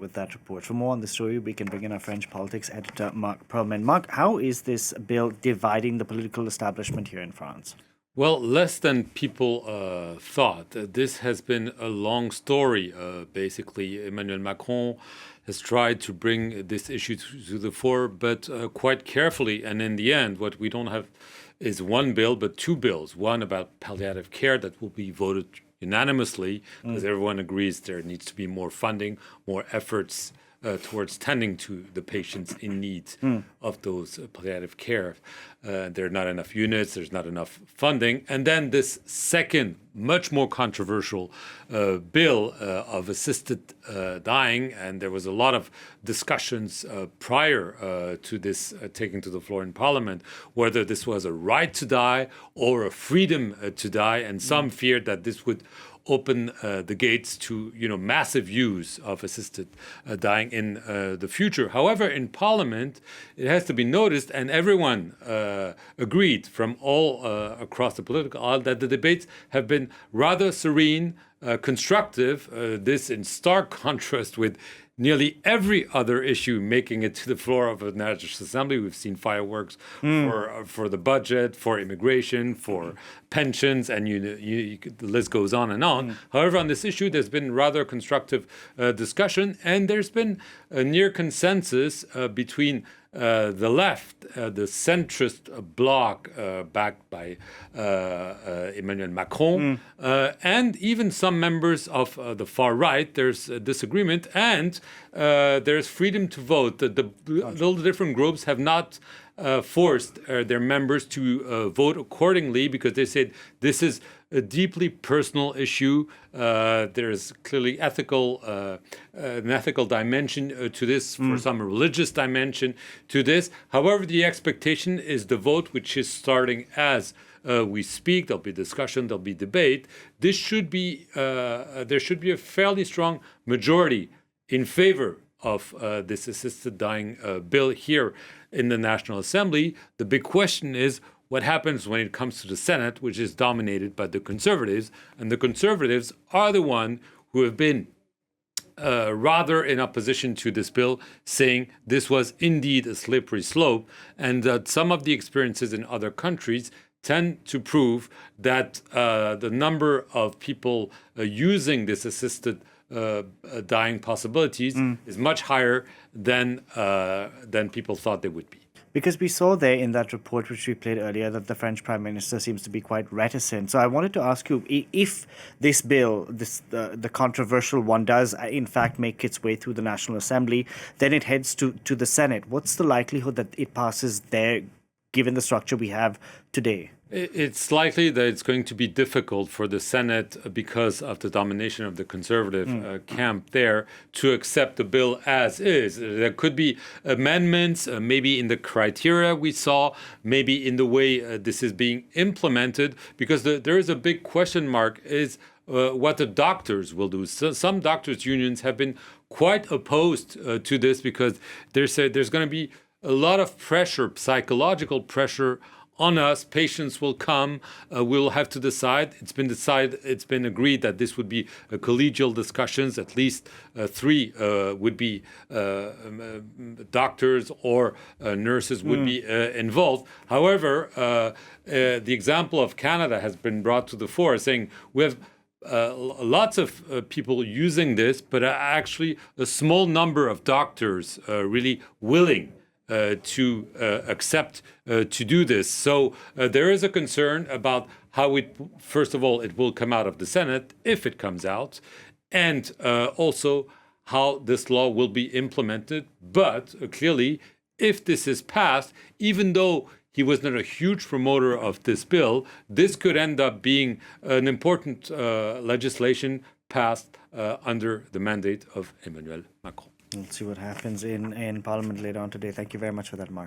with that report. For more on the story, we can bring in our French politics editor, Marc Perelman. Marc, how is this bill dividing the political establishment here in France? Well, less than people thought. This has been a long story. Basically, Emmanuel Macron has tried to bring this issue to the fore, but quite carefully. And in the end, what we don't have is one bill, but two bills. One about palliative care that will be voted unanimously because everyone agrees there needs to be more funding, more efforts towards tending to the patients in need of those palliative care. There are not enough units, there's not enough funding. And then this second, much more controversial bill of assisted dying, and there was a lot of discussions prior to this taking to the floor in Parliament, whether this was a right to die or a freedom to die, and some feared that this would open the gates to massive use of assisted dying in the future. However, in Parliament, it has to be noticed, and everyone agreed from all across the political aisle, that the debates have been rather serene, constructive. This in stark contrast with nearly every other issue making it to the floor of a National Assembly. We've seen fireworks for the budget, for immigration, for pensions, and the list goes on and on. However, on this issue, there's been rather constructive discussion, and there's been a near consensus between the left, the centrist bloc backed by Emmanuel Macron, and even some members of the far right. There's a disagreement, and there's freedom to vote. The little different groups have not forced their members to vote accordingly because they said this is a deeply personal issue. There's clearly an ethical dimension to this, for some a religious dimension to this. However, the expectation is the vote, which is starting as we speak. There'll be discussion, there'll be debate. There should be a fairly strong majority in favor of this assisted dying bill here in the National Assembly. The big question is, what happens when it comes to the Senate, which is dominated by the Conservatives? And the Conservatives are the one who have been rather in opposition to this bill, saying this was indeed a slippery slope, and that some of the experiences in other countries tend to prove that the number of people using this assisted dying possibilities is much higher than people thought they would be. Because we saw there in that report, which we played earlier, that the French Prime Minister seems to be quite reticent. So I wanted to ask you, if this bill, the controversial one, does in fact make its way through the National Assembly, then it heads to the Senate. What's the likelihood that it passes there, given the structure we have today? It's likely that it's going to be difficult for the Senate, because of the domination of the conservative camp there, to accept the bill as is. There could be amendments, maybe in the criteria we saw, maybe in the way this is being implemented, because there is a big question mark is what the doctors will do. So some doctors' unions have been quite opposed to this, because they say there's going to be a lot of pressure, psychological pressure on us. Patients will come. We'll have to decide. It's been agreed that this would be collegial discussions. At least three would be doctors or nurses would be involved. However, the example of Canada has been brought to the fore, saying we have lots of people using this, but actually a small number of doctors really willing to accept to do this. So there is a concern about how first of all, it will come out of the Senate, if it comes out, and also how this law will be implemented. But clearly, if this is passed, even though he was not a huge promoter of this bill, this could end up being an important legislation passed under the mandate of Emmanuel Macron. We'll see what happens in Parliament later on today. Thank you very much for that, Marc.